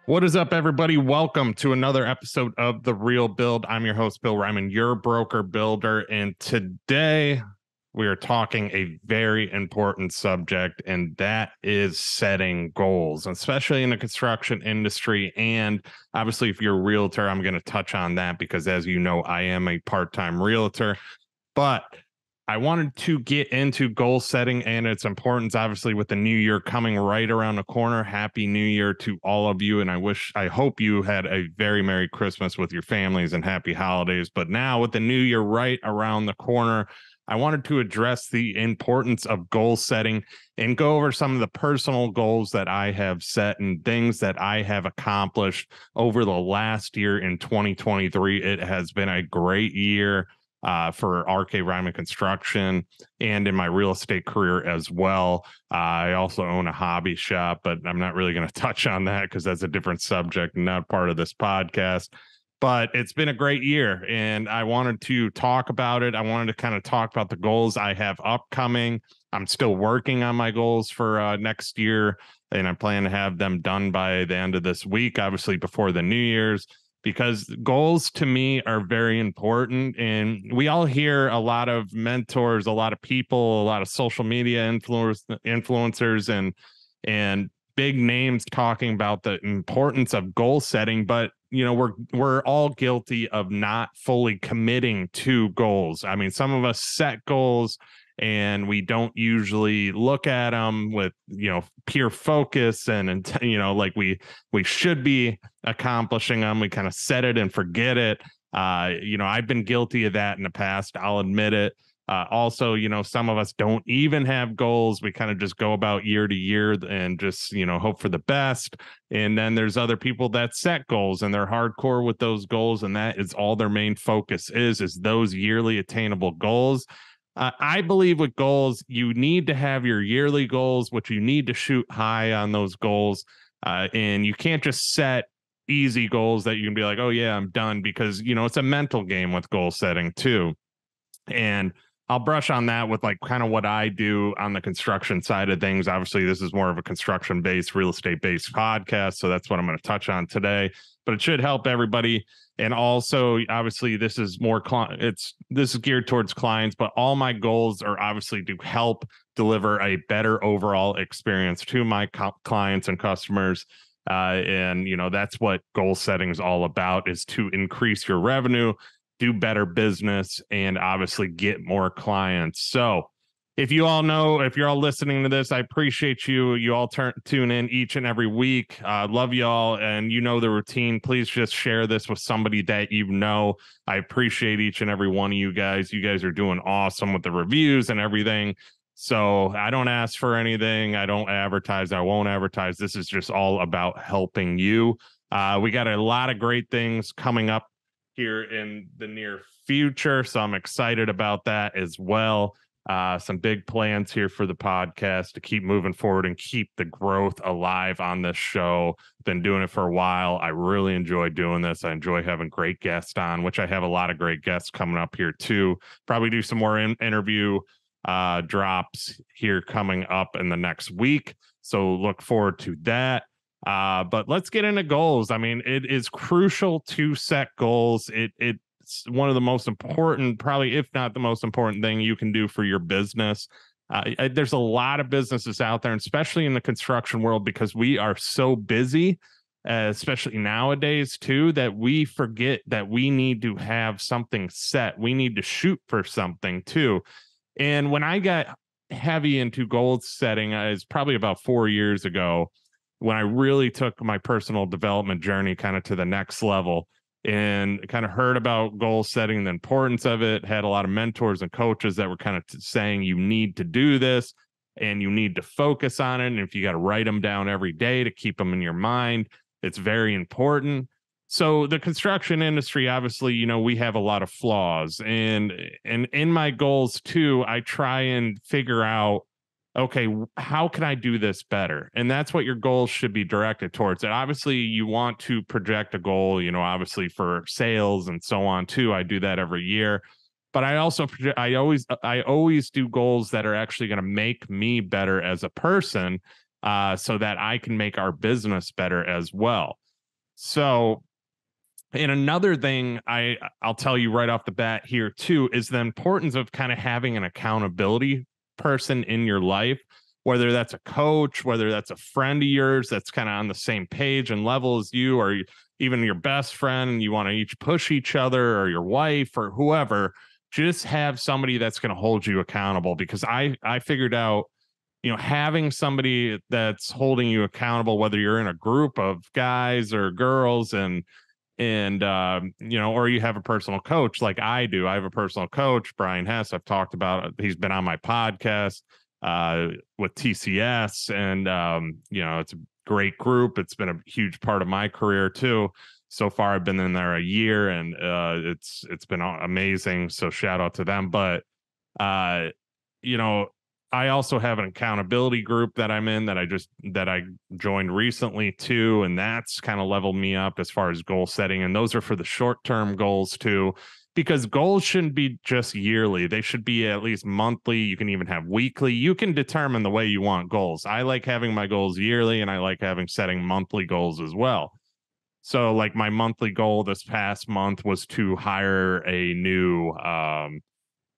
What is up, everybody? Welcome to another episode of The Real Build. I'm your host, Bill Ryman, your broker builder. And today we are talking a very important subject, and that is setting goals, especially in the construction industry. And obviously, if you're a realtor, I'm going to touch on that because, as you know, I am a part-time realtor. But I wanted to get into goal setting and its importance, obviously, with the new year coming right around the corner. Happy New Year to all of you. And I hope you had a very Merry Christmas with your families and happy holidays. But now, with the new year right around the corner, I wanted to address the importance of goal setting and go over some of the personal goals that I have set and things that I have accomplished over the last year in 2023. It has been a great year for RK Ryman Construction and in my real estate career as well. I also own a hobby shop, but I'm not really going to touch on that because that's a different subject and not part of this podcast. But it's been a great year and I wanted to talk about it. I wanted to kind of talk about the goals I have upcoming. I'm still working on my goals for next year, and I plan to have them done by the end of this week, obviously before the New Year's, because goals to me are very important. And we all hear a lot of mentors, a lot of people, a lot of social media influencers and big names talking about the importance of goal setting. But we're all guilty of not fully committing to goals. I mean, some of us set goals and we don't usually look at them with pure focus and like we should be accomplishing them. We kind of set it and forget it. I've been guilty of that in the past, I'll admit it. Also, some of us don't even have goals. We kind of just go about year to year and just hope for the best. And then there's other people that set goals and they're hardcore with those goals, and that is all their main focus is those yearly attainable goals. I believe with goals, you need to have your yearly goals, which you need to shoot high on those goals. And you can't just set easy goals that you can be like, oh, yeah, I'm done, because, it's a mental game with goal setting, too. And I'll brush on that with like kind of what I do on the construction side of things. Obviously, this is more of a construction based, real estate based podcast. So that's what I'm going to touch on today, but it should help everybody. And also, obviously, this is this is geared towards clients, but all my goals are obviously to help deliver a better overall experience to my clients and customers. And that's what goal setting is all about, is to increase your revenue, do better business, and obviously get more clients. So if you're all listening to this, I appreciate you. You all tune in each and every week. Love you all. And the routine. Please just share this with somebody that you know. I appreciate each and every one of you guys. You guys are doing awesome with the reviews and everything. So I don't ask for anything. I don't advertise. I won't advertise. This is just all about helping you. We got a lot of great things coming up here in the near future, so I'm excited about that as well. Some big plans here for the podcast to keep moving forward and keep the growth alive on this show. Been doing it for a while. I really enjoy doing this. I enjoy having great guests on, which I have a lot of great guests coming up here too. Probably do some more interview drops here coming up in the next week, so look forward to that. But let's get into goals. I mean, it is crucial to set goals. It's one of the most important, probably if not the most important thing you can do for your business. There's a lot of businesses out there, and especially in the construction world, because we are so busy, especially nowadays too, that we forget that we need to have something set. We need to shoot for something too. And when I got heavy into goal setting, it's probably about 4 years ago, when I really took my personal development journey kind of to the next level and kind of heard about goal setting, the importance of it, had a lot of mentors and coaches that were kind of saying, you need to do this and you need to focus on it. And if you got to write them down every day to keep them in your mind, it's very important. So the construction industry, obviously, we have a lot of flaws, and in my goals too, I try and figure out, okay, how can I do this better? And that's what your goals should be directed towards. And obviously you want to project a goal, obviously for sales and so on too. I do that every year, but I always do goals that are actually going to make me better as a person, so that I can make our business better as well. So, and another thing I'll tell you right off the bat here too is the importance of kind of having an accountability person in your life, whether that's a coach, whether that's a friend of yours that's kind of on the same page and level as you, or even your best friend, and you want to each push each other, or your wife or whoever. Just have somebody that's going to hold you accountable, because I figured out, having somebody that's holding you accountable, whether you're in a group of guys or girls, and or you have a personal coach like I do. I have a personal coach, Brian Hess. I've talked about it. He's been on my podcast with TCS, and it's a great group. It's been a huge part of my career too. So far I've been in there a year, and it's been amazing, so shout out to them. But uh I also have an accountability group that I'm in, that I joined recently too, and that's kind of leveled me up as far as goal setting. And those are for the short-term goals too, because goals shouldn't be just yearly. They should be at least monthly. You can even have weekly. You can determine the way you want goals. I like having my goals yearly, and I like setting monthly goals as well. So like my monthly goal this past month was to hire a new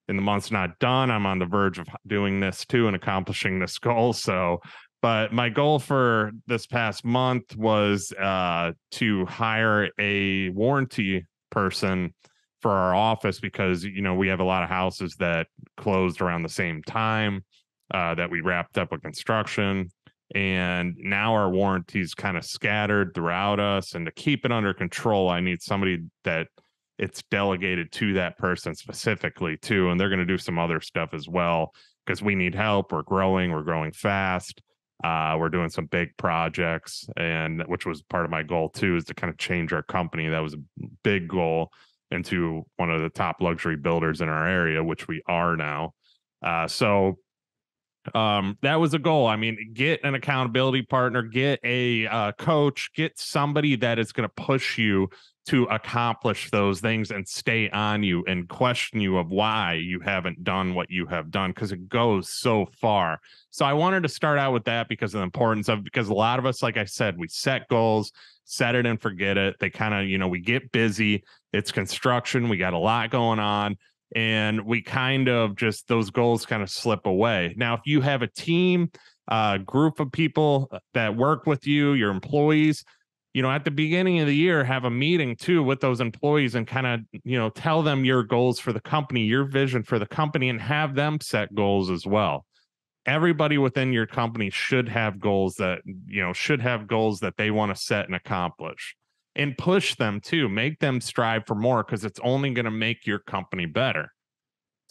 and the month's not done. I'm on the verge of doing this too and accomplishing this goal. So, but my goal for this past month was to hire a warranty person for our office, because, we have a lot of houses that closed around the same time that we wrapped up with construction. And now our warranty's kind of scattered throughout us. And to keep it under control, I need somebody that it's delegated to that person specifically too. And they're going to do some other stuff as well, because we need help. We're growing fast. We're doing some big projects, and which was part of my goal too, is to kind of change our company. That was a big goal, into one of the top luxury builders in our area, which we are now. So that was a goal. I mean, get an accountability partner, get a coach, get somebody that is going to push you to accomplish those things and stay on you and question you of why you haven't done what you have done, because it goes so far. So I wanted to start out with that because of the importance of, because a lot of us, like I said, we set goals, set it and forget it. They kind of, we get busy. It's construction. We got a lot going on, and we kind of just, those goals kind of slip away. Now, if you have a team, group of people that work with you, your employees, at the beginning of the year, have a meeting too with those employees and kind of, tell them your goals for the company, your vision for the company, and have them set goals as well. Everybody within your company should have goals that, they want to set and accomplish, and push them too, make them strive for more, because it's only going to make your company better.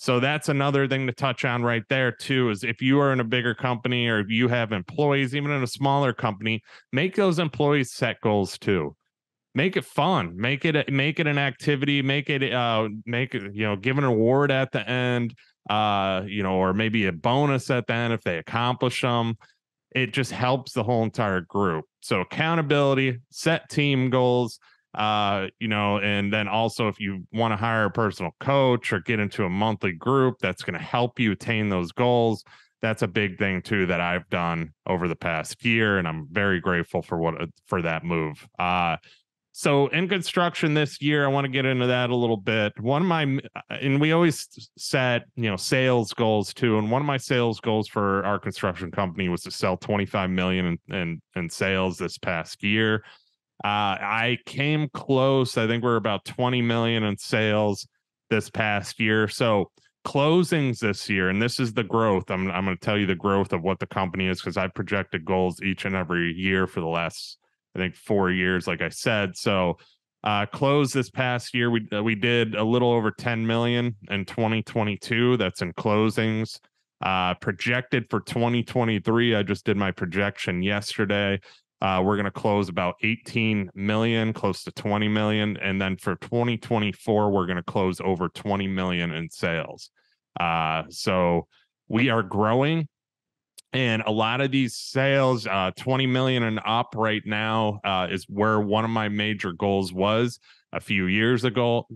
So that's another thing to touch on right there too, is if you are in a bigger company, or if you have employees, even in a smaller company, make those employees set goals too. Make it fun, make it an activity, make it, give an award at the end, or maybe a bonus at the end if they accomplish them. It just helps the whole entire group. So accountability, set team goals, and then also if you want to hire a personal coach or get into a monthly group that's going to help you attain those goals, that's a big thing too that I've done over the past year, and I'm very grateful for that move. So in construction this year, I want to get into that a little bit. And we always set, sales goals too. And one of my sales goals for our construction company was to sell 25 million in sales this past year. I came close. I think we're about 20 million in sales this past year. So closings this year, and this is the growth. I'm going to tell you the growth of what the company is, because I projected goals each and every year for the last, I think, 4 years, like I said. So close this past year, we did a little over 10 million in 2022. That's in closings. Projected for 2023, I just did my projection yesterday. We're going to close about 18 million, close to 20 million. And then for 2024, we're going to close over 20 million in sales. So we are growing. And a lot of these sales, 20 million and up right now, is where one of my major goals was a few years ago,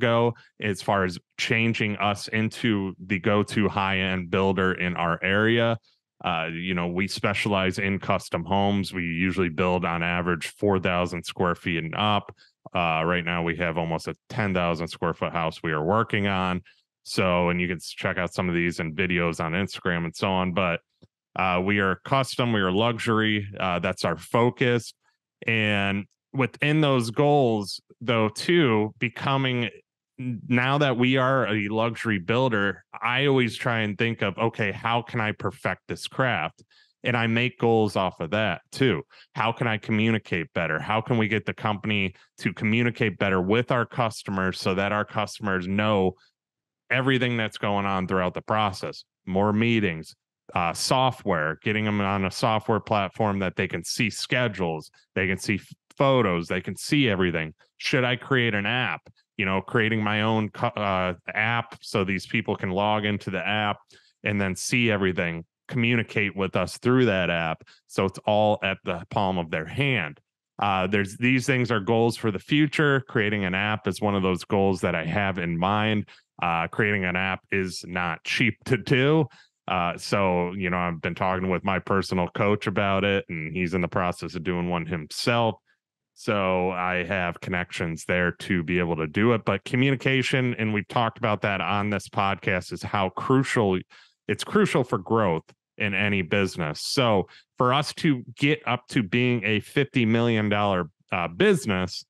as far as changing us into the go-to high-end builder in our area. We specialize in custom homes. We usually build on average 4,000 square feet and up. Right now we have almost a 10,000 square foot house we are working on. So, and you can check out some of these and videos on Instagram and so on. But we are custom, we are luxury. That's our focus. And within those goals, though, too, now that we are a luxury builder, I always try and think of, okay, how can I perfect this craft? And I make goals off of that too. How can I communicate better? How can we get the company to communicate better with our customers so that our customers know everything that's going on throughout the process? More meetings, software, getting them on a software platform that they can see schedules, they can see photos, they can see everything. Should I create an app? Creating my own app so these people can log into the app and then see everything, communicate with us through that app. So it's all at the palm of their hand. These things are goals for the future. Creating an app is one of those goals that I have in mind. Creating an app is not cheap to do. So, I've been talking with my personal coach about it, and he's in the process of doing one himself. So I have connections there to be able to do it. But communication, and we've talked about that on this podcast, is how it's crucial for growth in any business. So for us to get up to being a $50 million business,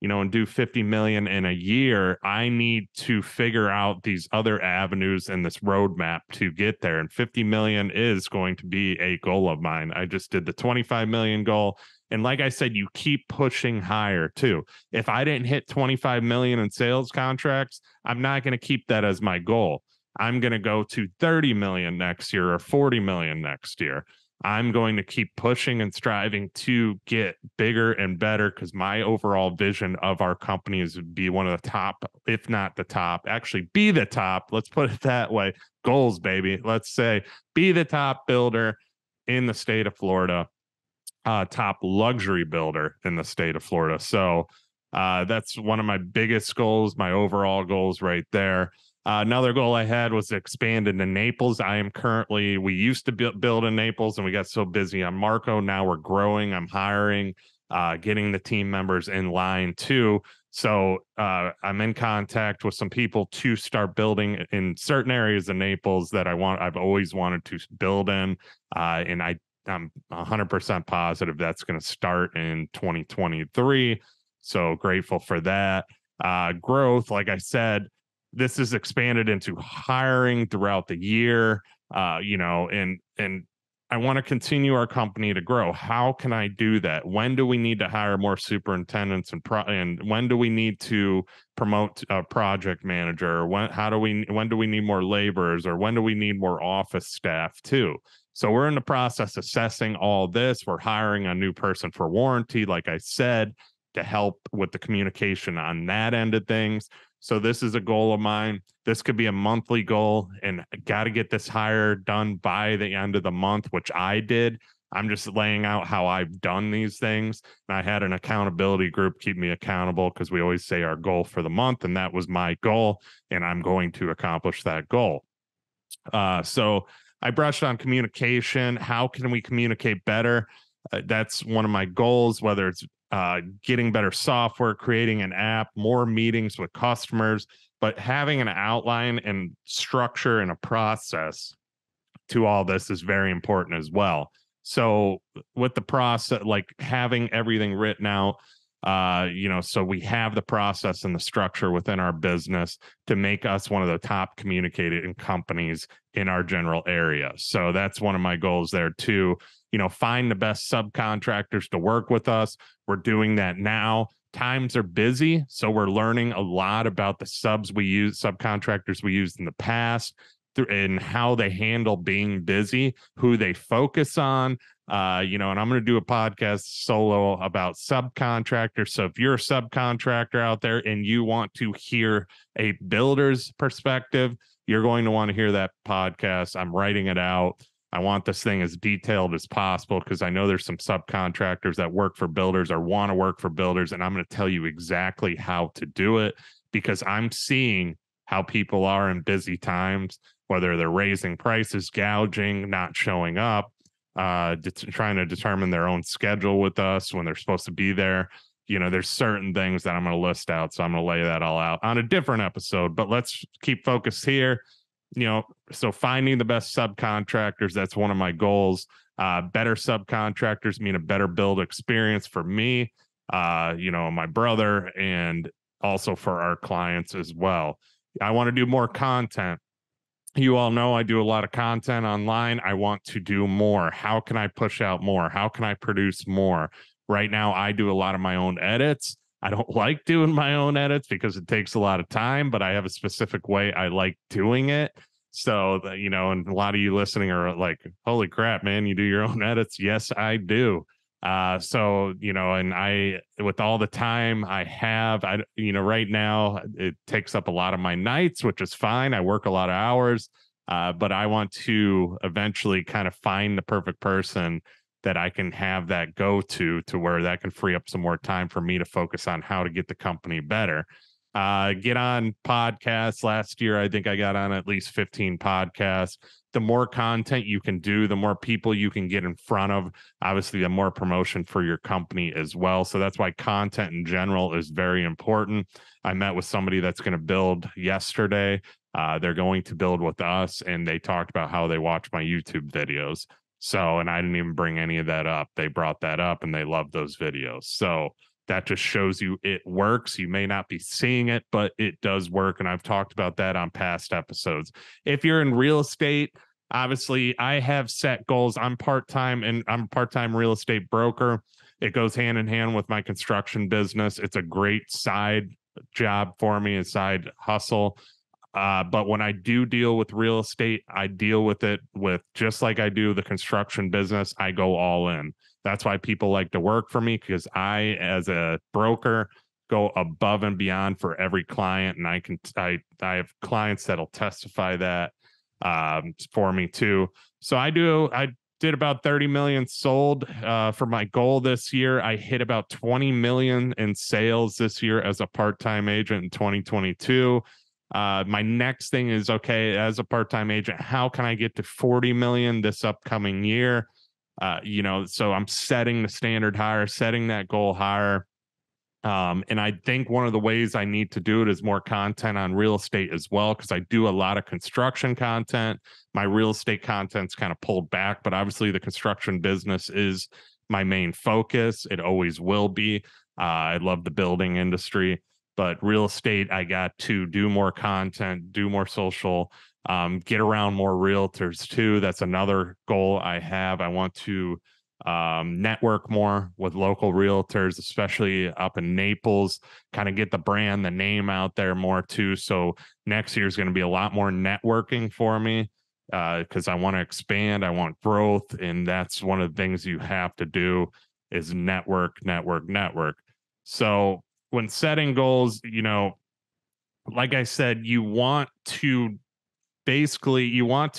and do 50 million in a year, I need to figure out these other avenues and this roadmap to get there. And 50 million is going to be a goal of mine. I just did the 25 million goal. And like I said, you keep pushing higher too. If I didn't hit 25 million in sales contracts, I'm not going to keep that as my goal. I'm going to go to 30 million next year or 40 million next year. I'm going to keep pushing and striving to get bigger and better, because my overall vision of our company is to be one of the top, if not the top, actually be the top. Let's put it that way. Goals, baby. Let's say be the top builder in the state of Florida, top luxury builder in the state of Florida. So that's one of my biggest goals, my overall goals right there. Another goal I had was to expand into Naples. We used to build in Naples and we got so busy on Marco. Now we're growing. I'm hiring, getting the team members in line too. So I'm in contact with some people to start building in certain areas of Naples that I've always wanted to build in. And I'm 100% positive that's going to start in 2023. So grateful for that. Growth, like I said, this is expanded into hiring throughout the year, and I want to continue our company to grow. How can I do that? When do we need to hire more superintendents and when do we need to promote a project manager? When do we need more laborers, or when do we need more office staff too? So we're in the process assessing all this. We're hiring a new person for warranty, like I said, to help with the communication on that end of things. So this is a goal of mine. This could be a monthly goal, and got to get this hire done by the end of the month, which I did. I'm just laying out how I've done these things. And I had an accountability group keep me accountable, because we always say our goal for the month, and that was my goal, and I'm going to accomplish that goal. So I brushed on communication. How can we communicate better? That's one of my goals, whether it's getting better software, creating an app, more meetings with customers, but having an outline and structure and a process to all this is very important as well. So with the process, like having everything written out, so we have the process and the structure within our business to make us one of the top communicating companies in our general area. So that's one of my goals there too. Find the best subcontractors to work with us. We're doing that now. Times are busy, so we're learning a lot about the subcontractors we used in the past, and how they handle being busy, who they focus on. And I'm going to do a podcast solo about subcontractors. So if you're a subcontractor out there and you want to hear a builder's perspective, you're going to want to hear that podcast. I'm writing it out. I want this thing as detailed as possible, because I know there's some subcontractors that work for builders or want to work for builders. And I'm going to tell you exactly how to do it, because I'm seeing how people are in busy times. whether they're raising prices, gouging, not showing up, trying to determine their own schedule with us when they're supposed to be there. There's certain things that I'm going to list out. So I'm going to lay that all out on a different episode, but let's keep focused here. So finding the best subcontractors, that's one of my goals. Better subcontractors mean a better build experience for me, my brother, and also for our clients as well. I want to do more content. You all know I do a lot of content online. I want to do more. How can I push out more? How can I produce more? Right now, I do a lot of my own edits. I don't like doing my own edits because it takes a lot of time, but I have a specific way I like doing it. So, and a lot of you listening are like, holy crap, man, you do your own edits? Yes, I do. And I, with all the time I have, right now it takes up a lot of my nights, which is fine. I work a lot of hours, but I want to eventually kind of find the perfect person that I can have that go to where that can free up some more time for me to focus on how to get the company better. Get on podcasts. Last year, I think I got on at least 15 podcasts. The more content you can do, the more people you can get in front of, obviously, the more promotion for your company as well. So that's why content in general is very important. I met with somebody that's going to build yesterday. They're going to build with us, and they talked about how they watch my YouTube videos. So, and I didn't even bring any of that up. They brought that up and they love those videos. So that just shows you it works. You may not be seeing it, but it does work. And I've talked about that on past episodes. If you're in real estate, obviously I have set goals. I'm part-time and I'm a part-time real estate broker. It goes hand in hand with my construction business. It's a great side job for me, a side hustle. But when I do deal with real estate, I deal with it with just like I do the construction business. I go all in. That's why people like to work for me, because I, as a broker, go above and beyond for every client. And I have clients that'll testify that for me too. So I did about 30 million sold for my goal this year. I hit about 20 million in sales this year as a part-time agent in 2022. My next thing is, okay, as a part-time agent, how can I get to 40 million this upcoming year? So I'm setting the standard higher, setting that goal higher. And I think one of the ways I need to do it is more content on real estate as well, because I do a lot of construction content. My real estate content's kind of pulled back, but obviously the construction business is my main focus. It always will be. I love the building industry, but real estate, I got to do more content, do more social, get around more realtors too. That's another goal I have. I want to network more with local realtors, especially up in Naples, kind of get the brand, the name out there more too. So next year is going to be a lot more networking for me because I want to expand. I want growth. And that's one of the things you have to do is network. So when setting goals, like I said, you want to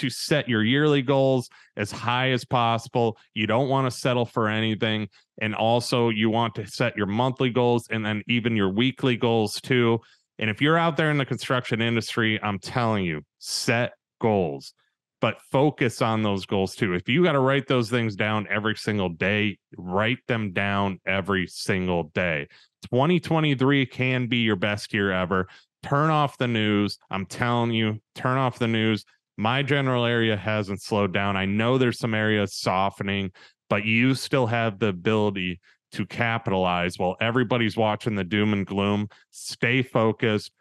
set your yearly goals as high as possible. You don't want to settle for anything. And also you want to set your monthly goals and then even your weekly goals too. And if you're out there in the construction industry, I'm telling you, set goals, but focus on those goals too. If you got to write those things down every single day, write them down every single day. 2023 can be your best year ever. Turn off the news. I'm telling you, turn off the news. My general area hasn't slowed down. I know there's some areas softening, but you still have the ability to capitalize while everybody's watching the doom and gloom. Stay focused,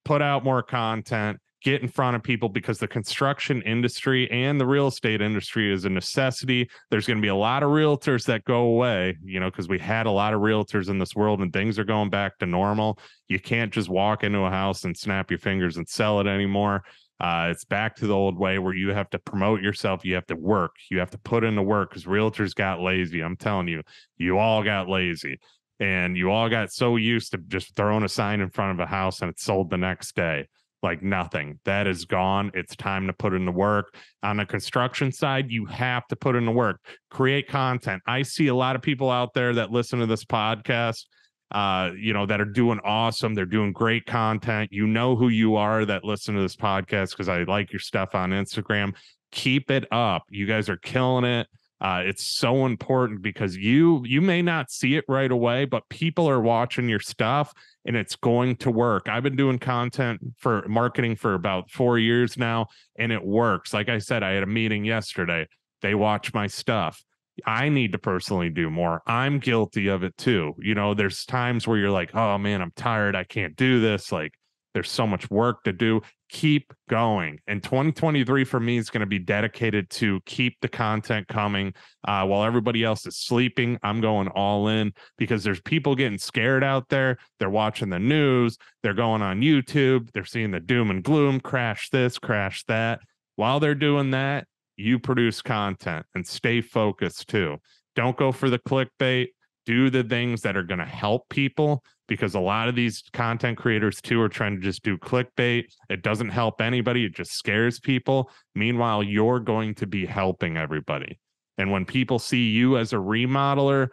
put out more content, get in front of people, because the construction industry and the real estate industry is a necessity. There's going to be a lot of realtors that go away, because we had a lot of realtors in this world and things are going back to normal. You can't just walk into a house and snap your fingers and sell it anymore. It's back to the old way where you have to promote yourself. You have to work. You have to put in the work, because realtors got lazy. I'm telling you, you all got lazy. And you all got so used to just throwing a sign in front of a house and it's sold the next day. Like nothing. That is gone. It's time to put in the work. On the construction side, you have to put in the work. Create content. I see a lot of people out there that listen to this podcast that are doing awesome. They're doing great content. You know who you are that listen to this podcast because I like your stuff on Instagram. Keep it up. You guys are killing it. It's so important because you may not see it right away, but people are watching your stuff and it's going to work. I've been doing content for marketing for about 4 years now, and it works. Like I said, I had a meeting yesterday. They watch my stuff. I need to personally do more. I'm guilty of it too. There's times where you're like, oh man, I'm tired. I can't do this. Like, there's so much work to do. Keep going. And 2023 for me is going to be dedicated to keep the content coming. While everybody else is sleeping, I'm going all in because there's people getting scared out there. They're watching the news. They're going on YouTube. They're seeing the doom and gloom, crash this, crash that. While they're doing that, you produce content and stay focused too. Don't go for the clickbait. Do the things that are going to help people, because a lot of these content creators too are trying to just do clickbait. It doesn't help anybody. It just scares people. Meanwhile, you're going to be helping everybody. And when people see you as a remodeler,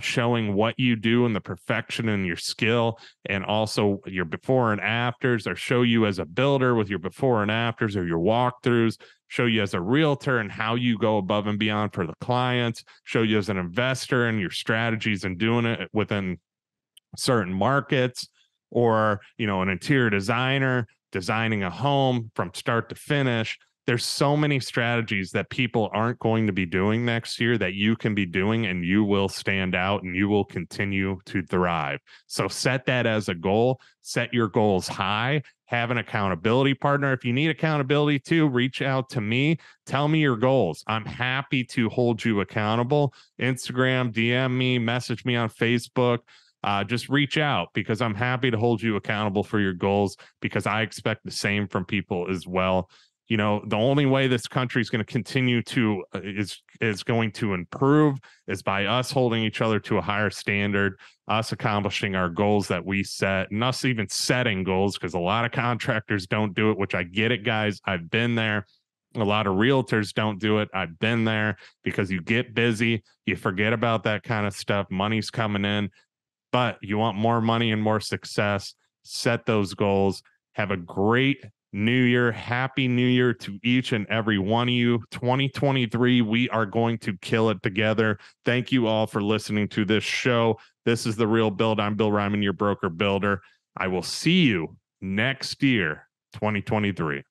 showing what you do and the perfection in your skill, and also your before and afters, or show you as a builder with your before and afters or your walkthroughs, show you as a realtor and how you go above and beyond for the clients, show you as an investor and your strategies and doing it within certain markets, or, an interior designer designing a home from start to finish. There's so many strategies that people aren't going to be doing next year that you can be doing, and you will stand out and you will continue to thrive. So set that as a goal, set your goals high, have an accountability partner. If you need accountability too, reach out to me, tell me your goals. I'm happy to hold you accountable. Instagram, DM me, message me on Facebook. Just reach out, because I'm happy to hold you accountable for your goals, because I expect the same from people as well. The only way this country is going to continue to is going to improve is by us holding each other to a higher standard, us accomplishing our goals that we set, and us even setting goals, because a lot of contractors don't do it, which I get it, guys. I've been there. A lot of realtors don't do it. I've been there, because you get busy, you forget about that kind of stuff. Money's coming in, but you want more money and more success. Set those goals. Have a great New Year. Happy New Year to each and every one of you. 2023, we are going to kill it together. Thank you all for listening to this show. This is The Real Build. I'm Bill Ryman, your broker builder. I will see you next year, 2023.